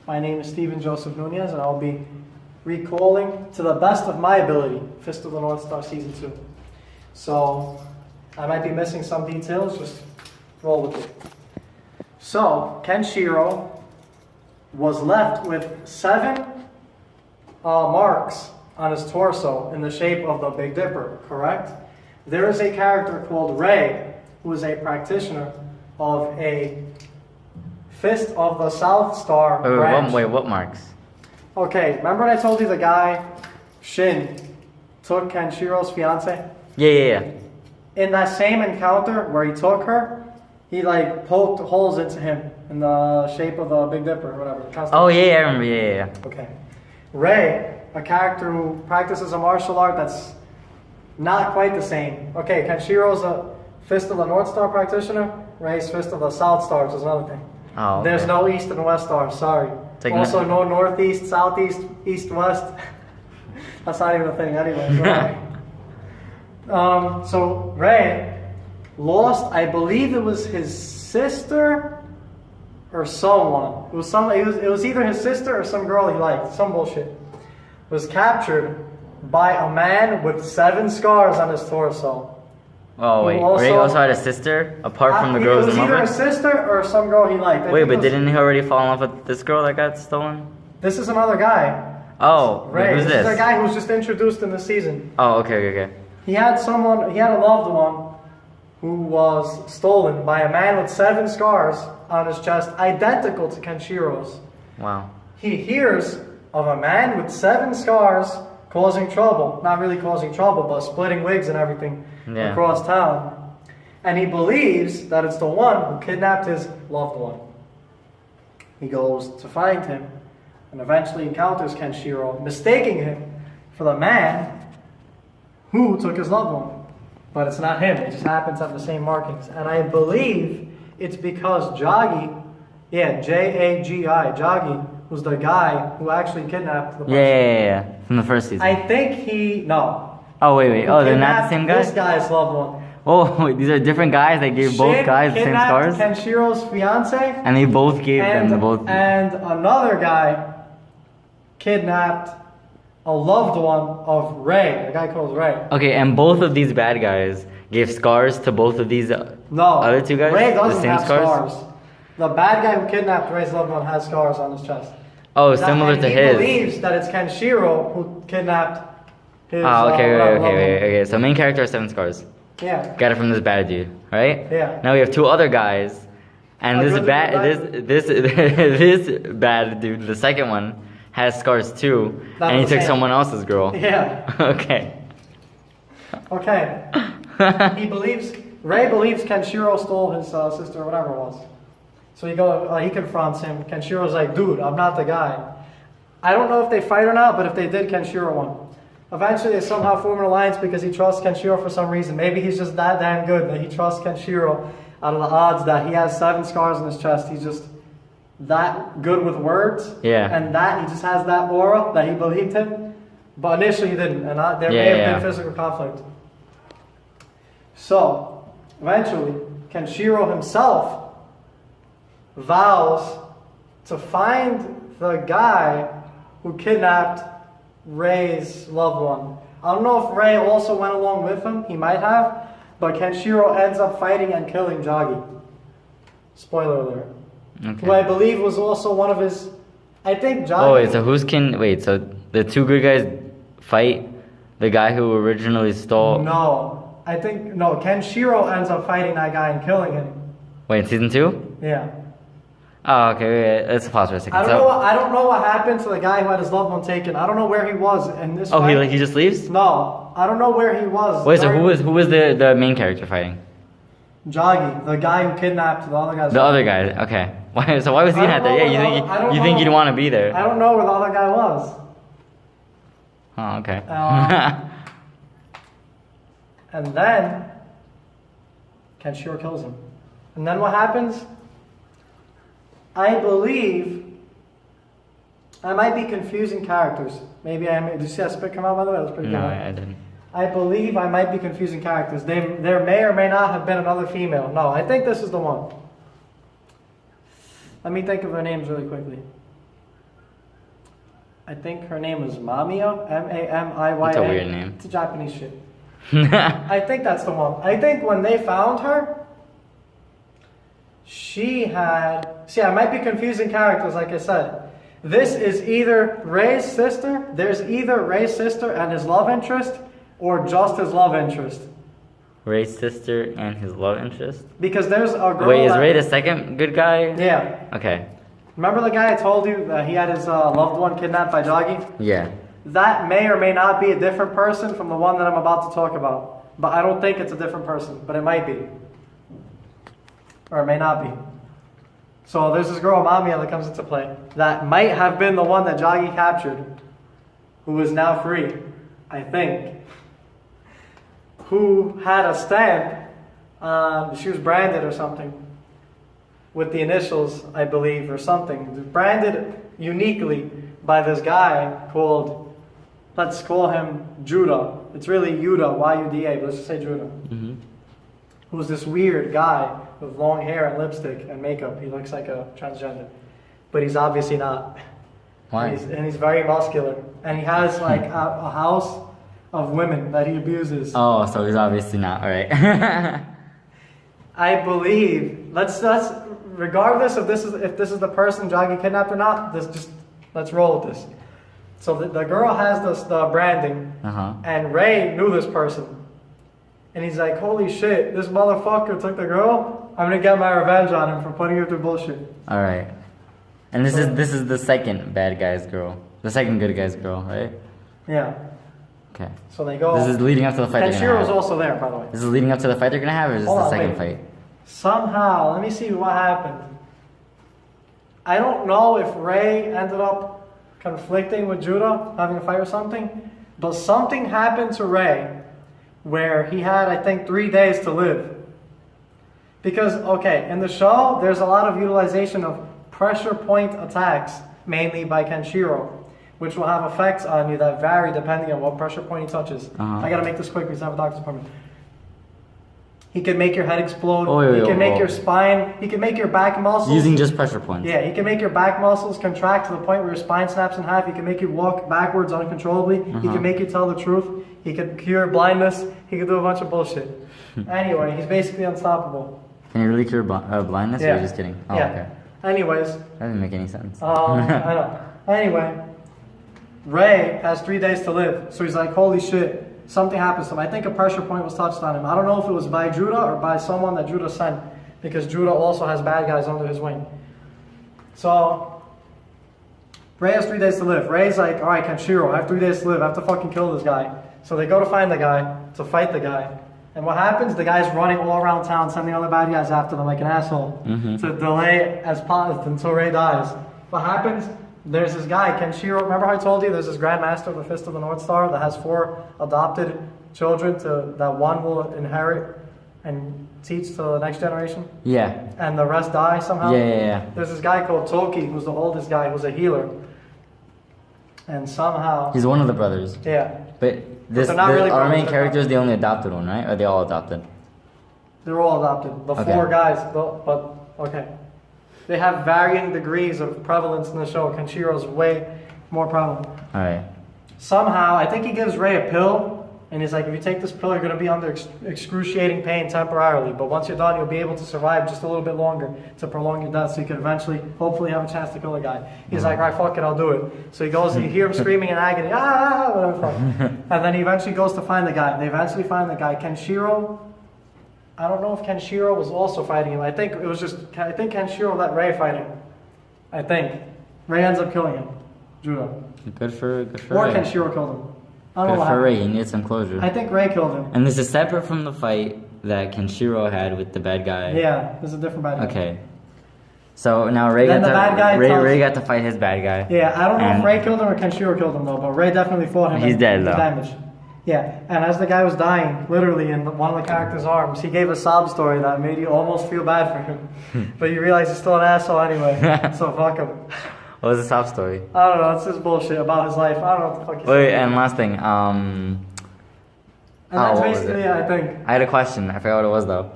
My name is Steven Joseph Nunez, and I'll be recalling, to the best of my ability, Fist of the North Star Season 2. So, I might be missing some details, just roll with it. So, Kenshiro was left with 7 marks on his torso in the shape of the Big Dipper, correct? There is a character called Ray, who is a practitioner of a Fist of the South Star branch. Wait, what marks? Okay, remember when I told you the guy, Shin, took Kenshiro's fiance? Yeah. In that same encounter where he took her, he like poked holes into him in the shape of the Big Dipper or whatever. Oh yeah, I remember, yeah. Okay. Ray, a character who practices a martial art that's not quite the same. Okay, Kenshiro's a Fist of the North Star practitioner, Ray's Fist of the South Star, which is another thing. Oh, okay. There's no East and West Star, sorry. Also no Northeast, Southeast, East, West. That's not even a thing anyway. So Ray lost, I believe it was his sister or someone. It was either his sister or some girl he liked, some bullshit. Was captured by a man with 7 scars on his torso. Oh wait, Ray also had a sister apart from the girl who's in love with? It was either a sister or some girl he liked. Wait, but didn't he already fall in love with this girl that got stolen? This is another guy. Oh, Ray. Who's this? This is the guy who was just introduced in the season. Oh, okay. He had a loved one who was stolen by a man with 7 scars on his chest, identical to Kenshiro's. Wow. He hears of a man with 7 scars causing trouble. Not really causing trouble, but splitting wigs and everything across town. And he believes that it's the one who kidnapped his loved one. He goes to find him and eventually encounters Kenshiro, mistaking him for the man who took his loved one. But it's not him, it just happens to have the same markings. And I believe it's because Jagi, J-A-G-I, Jagi, was the guy who actually kidnapped the person. Yeah, from the first season. I think no. Oh, wait. Oh, they're not the same guy? This guy's loved one. Oh, wait, these are different guys? They gave both guys the same scars? Kenshiro's fiance. And they both gave them the both. And another guy kidnapped a loved one of Ray, a guy called Ray. Okay, and both of these bad guys gave scars to both of these other 2 guys? Ray doesn't have scars. The bad guy who kidnapped Ray's loved one has scars on his chest. Oh, similar to his. He believes that it's Kenshiro who kidnapped his okay. So main character has 7 scars. Yeah. Got it from this bad dude, right? Yeah. Now we have 2 other guys, and this bad dude, the second one, has scars too, and he took someone else's girl. Yeah. Okay. Ray believes Kenshiro stole his sister or whatever it was. So he confronts him. Kenshiro's like, dude, I'm not the guy. I don't know if they fight or not, but if they did, Kenshiro won. Eventually, they somehow form an alliance because he trusts Kenshiro for some reason. Maybe he's just that damn good that he trusts Kenshiro out of the odds that he has 7 scars on his chest. He's just that good with words. Yeah. And that he just has that aura that he believed him. But initially he didn't. And there may have been physical conflict. So, eventually, Kenshiro himself vows to find the guy who kidnapped Ray's loved one. I don't know if Ray also went along with him. He might have. But Kenshiro ends up fighting and killing Jagi. Spoiler alert. Okay. Who I believe was also one of his... I think Jagi... Oh, wait, so the 2 good guys fight the guy who originally stole... No. Kenshiro ends up fighting that guy and killing him. Wait, in season 2? Yeah. Oh, okay, wait, let's pause for a second. I don't know what happened to the guy who had his loved one taken. I don't know where he was in this fight. Oh, he just leaves? No, I don't know where he was. Wait, so who was the main character fighting? Jagi, the guy who kidnapped the other guy. The other guy, okay. Why was he not there? Yeah, you think you'd want to be there? I don't know where the other guy was. Oh, okay. And then Kenshiro kills him. And then what happens? I believe I might be confusing characters. Maybe I am. Did you see that spit come out, by the way? That was pretty good. No, I didn't. I believe I might be confusing characters. There may or may not have been another female. No, I think this is the one. Let me think of their names really quickly. I think her name is Mamiya, Mamiya. That's a weird name. It's a Japanese shit. I think that's the one. I think when they found her, she had... See, I might be confusing characters, like I said. This is either Ray's sister. There's either Ray's sister and his love interest, or just his love interest. Ray's sister and his love interest? Because there's a girl... Wait, is Ray the second good guy? Yeah. Okay. Remember the guy I told you that he had his loved one kidnapped by Joggy? Yeah. That may or may not be a different person from the one that I'm about to talk about. But I don't think it's a different person, but it might be. Or it may not be. So there's this girl, Mamiya, that comes into play. That might have been the one that Joggy captured, who is now free, I think. Who had a stamp, she was branded or something, with the initials, I believe, or something. Branded uniquely by this guy called, let's call him Judah. It's really Yuda, Y-U-D-A, but let's just say Judah. Mm-hmm. Who's this weird guy with long hair and lipstick and makeup. He looks like a transgender, but he's obviously not. Why? And he's very muscular, and he has like a house of women that he abuses. Oh, so he's obviously not. All right. I believe. Let's regardless if this is the person Joggy kidnapped or not. Let's roll with this. So the girl has the branding, and Ray knew this person. And he's like, holy shit, this motherfucker took the girl. I'm gonna get my revenge on him for putting her through bullshit. All right. And this is the second bad guy's girl, the second good guy's girl, right? Yeah. Okay. So they go. This is leading up to the fight. Kenshiro's also there, by the way. This is leading up to the fight they're gonna have, or is this the second wait. fight? Somehow, let me see what happened. I don't know if Ray ended up conflicting with Judah, having a fight or something, but something happened to Ray where he had, I think, 3 days to live. Because, okay, in the show, there's a lot of utilization of pressure point attacks, mainly by Kenshiro, which will have effects on you that vary depending on what pressure point he touches. I gotta make this quick because I have a doctor's appointment. He can make your head explode. He can make your spine. He can make your back muscles. Using just pressure points. Yeah, he can make your back muscles contract to the point where your spine snaps in half. He can make you walk backwards uncontrollably. He can make you tell the truth. He can cure blindness. He can do a bunch of bullshit. Anyway, he's basically unstoppable. Can he really cure blindness? Yeah. Or are you just kidding? Oh, yeah. Okay. Anyways. That doesn't make any sense. I know. Anyway, Ray has 3 days to live. So he's like, holy shit. Something happens to him. I think a pressure point was touched on him. I don't know if it was by Judah or by someone that Judah sent, because Judah also has bad guys under his wing. So, Ray has 3 days to live. Ray's like, alright, Kenshiro, I have 3 days to live. I have to fucking kill this guy. So they go to find the guy, to fight the guy. And what happens? The guy's running all around town, sending other bad guys after them like an asshole, to delay as possible until Ray dies. What happens? There's this guy, Kenshiro. Remember how I told you there's this Grandmaster of the Fist of the North Star that has 4 adopted children that one will inherit and teach to the next generation? Yeah. And the rest die somehow? Yeah. There's this guy called Toki, who's the oldest guy, who's a healer. And somehow... He's one of the brothers. Yeah. But our main character is the only adopted one, right? Or are they all adopted? They're all adopted. The 4 guys, but okay. They have varying degrees of prevalence in the show. Kenshiro's way more prevalent. Alright. Somehow, I think he gives Ray a pill, and he's like, if you take this pill, you're going to be under excruciating pain temporarily, but once you're done, you'll be able to survive just a little bit longer to prolong your death, so you can eventually, hopefully, have a chance to kill a guy. He's like, right, fuck it, I'll do it. So he goes, and you hear him screaming in agony, whatever. And then he eventually goes to find the guy. They eventually find the guy. Kenshiro, I don't know if Kenshiro was also fighting him. I think Kenshiro let Ray fight him. I think. Ray ends up killing him. Judah. Good for Or Ray. Kenshiro killed him. I don't know Good what for happened. Ray. He needs some closure. I think Ray killed him. And this is separate from the fight that Kenshiro had with the bad guy. Yeah, there's a different bad guy. Okay. So now Ray Then the bad guy Ray got to fight his bad guy. Yeah, I don't know if Ray killed him or Kenshiro killed him though, but Ray definitely fought him. He's dead though. Damage. Yeah, and as the guy was dying, literally in one of the character's arms, he gave a sob story that made you almost feel bad for him. But you realize he's still an asshole anyway, so fuck him. What was the sob story? I don't know, it's just bullshit about his life. I don't know what the fuck he's Wait, and last thing, And that's what was basically it? it, I think. I had a question. I forgot what it was though.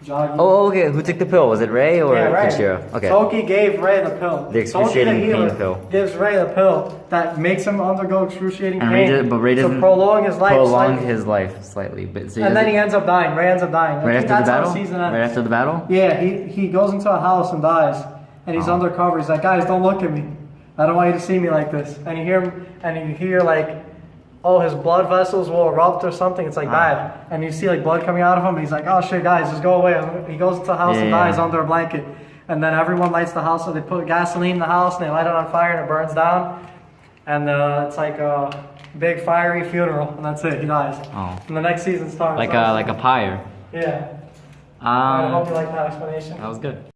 jogging. Oh, okay. Who took the pill? Was it Ray or Yeah, Ray. Kenshiro? Okay. Toki gave Ray the pill. The excruciating Toki, the healer, pain pill. gives Ray the pill that makes him undergo excruciating And pain. Ray doesn't to prolong his life. prolong slightly. his life slightly, but so And then he ends up dying. Ray ends up dying. I right think after the that's how battle. season ends. Right after the battle. Yeah, he goes into a house and dies, and he's Oh. undercover. He's like, guys, don't look at me. I don't want you to see me like this. And you hear him, and you hear like, oh, his blood vessels will erupt or something. It's like bad, and you see like blood coming out of him. And he's like, oh shit, guys, just go away. He goes into the house and dies under a blanket, and then everyone lights the house. So they put gasoline in the house and they light it on fire and it burns down, and it's like a big fiery funeral, and that's it. He dies. Oh. And the next season starts. Like a pyre. Yeah. I hope Um, you like that explanation. that was good.